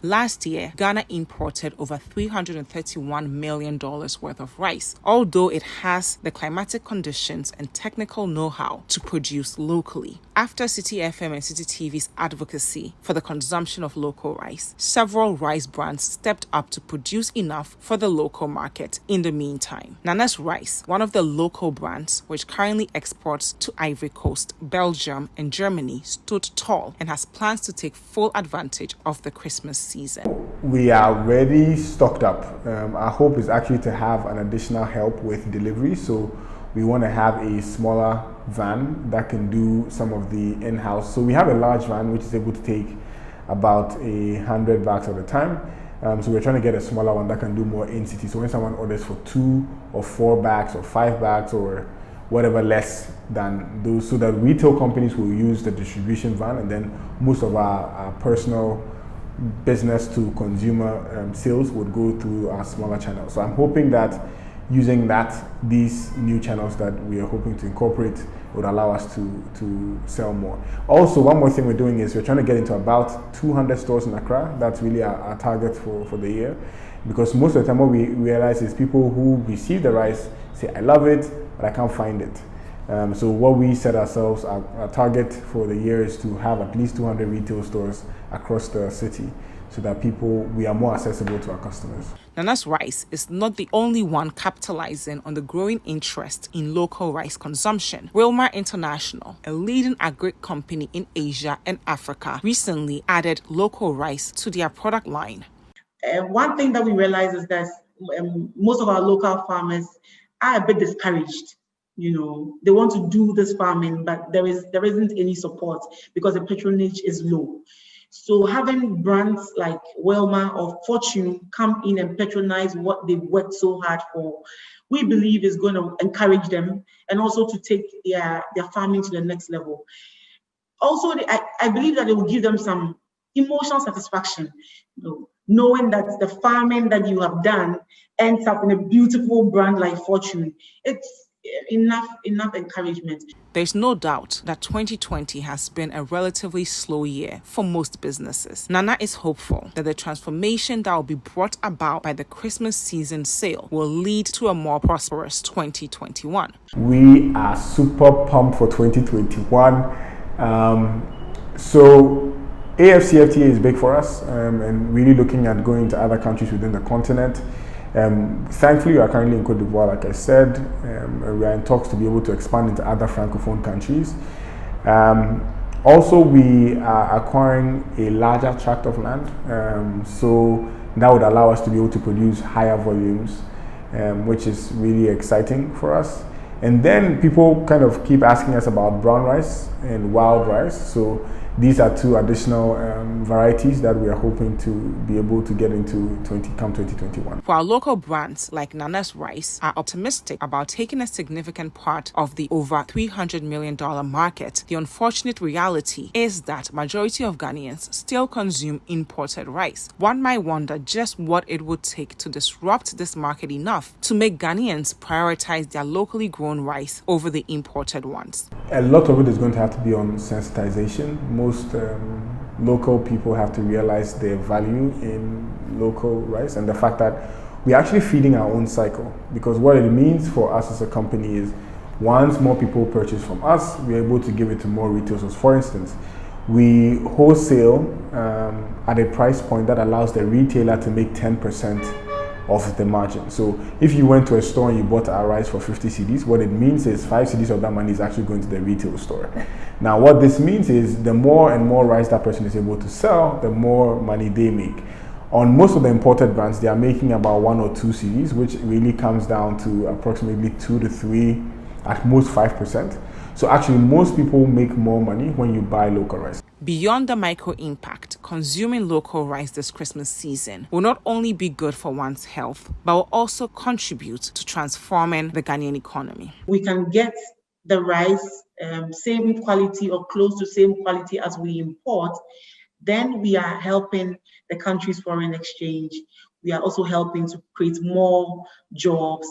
Last year, Ghana imported over $331 million worth of rice, although it has the climatic conditions and technical know-how to produce locally. After City FM and City TV's advocacy for the consumption of local rice, several rice brands stepped up to produce enough for the local market in the meantime. Nana's Rice, one of the local brands which currently exports to Ivory Coast, Belgium, and Germany, stood tall and has plans to take full advantage of the Christmas season. We are already stocked up. Our hope is actually to have an additional help with delivery. So we want to have a smaller van that can do some of the in-house. So we have a large van which is able to take about 100 bags at a time. So we're trying to get a smaller one that can do more in-city. So when someone orders for 2 or 4 bags or 5 bags or whatever less than those, so that retail companies will use the distribution van, and then most of our personal business to consumer sales would go through our smaller channels. So I'm hoping that using these new channels that we are hoping to incorporate would allow us to sell more. Also, one more thing we're doing is we're trying to get into about 200 stores in Accra. That's really our target for the year, because most of the time what we realize is people who receive the rice say, I love it, but I can't find it. So what we set ourselves, our target for the year is to have at least 200 retail stores across the city, so that we are more accessible to our customers. Nana's Rice is not the only one capitalizing on the growing interest in local rice consumption. Wilmar International, a leading agri company in Asia and Africa, recently added local rice to their product line. One thing that we realize is that most of our local farmers are a bit discouraged. They want to do this farming, but there isn't any support because the patronage is low. So having brands like Wilmar or Fortune come in and patronize what they've worked so hard for, we believe is going to encourage them and also to take their farming to the next level. Also, I believe that it will give them some emotional satisfaction, knowing that the farming that you have done ends up in a beautiful brand like Fortune. It's enough encouragement. There's no doubt that 2020 has been a relatively slow year for most businesses. Nana is hopeful that the transformation that will be brought about by the Christmas season sale will lead to a more prosperous 2021. We are super pumped for 2021. So AFCFTA is big for us, and really looking at going to other countries within the continent. Thankfully, we are currently in Cote d'Ivoire, like I said. We are in talks to be able to expand into other Francophone countries. Also, we are acquiring a larger tract of land, so that would allow us to be able to produce higher volumes, which is really exciting for us. And then people kind of keep asking us about brown rice and wild rice. So these are 2 additional varieties that we are hoping to be able to get into 2021. While local brands like Nana's Rice are optimistic about taking a significant part of the over $300 million market, the unfortunate reality is that majority of Ghanaians still consume imported rice. One might wonder just what it would take to disrupt this market enough to make Ghanaians prioritize their locally grown rice over the imported ones. A lot of it is going to have to be on sensitization. Most local people have to realize their value in local rice and the fact that we're actually feeding our own cycle, because what it means for us as a company is once more people purchase from us, we're able to give it to more retailers. For instance, we wholesale at a price point that allows the retailer to make 10% of the margin. So if you went to a store and you bought our rice for 50 cedis, what it means is 5 cedis of that money is actually going to the retail store. Now, what this means is the more and more rice that person is able to sell, the more money they make. On most of the imported brands, they are making about 1 or 2 cedis, which really comes down to approximately 2 to 3, at most 5%. So actually, most people make more money when you buy local rice. Beyond the micro impact, consuming local rice this Christmas season will not only be good for one's health, but will also contribute to transforming the Ghanaian economy. We can get the rice same quality or close to same quality as we import. Then we are helping the country's foreign exchange. We are also helping to create more jobs.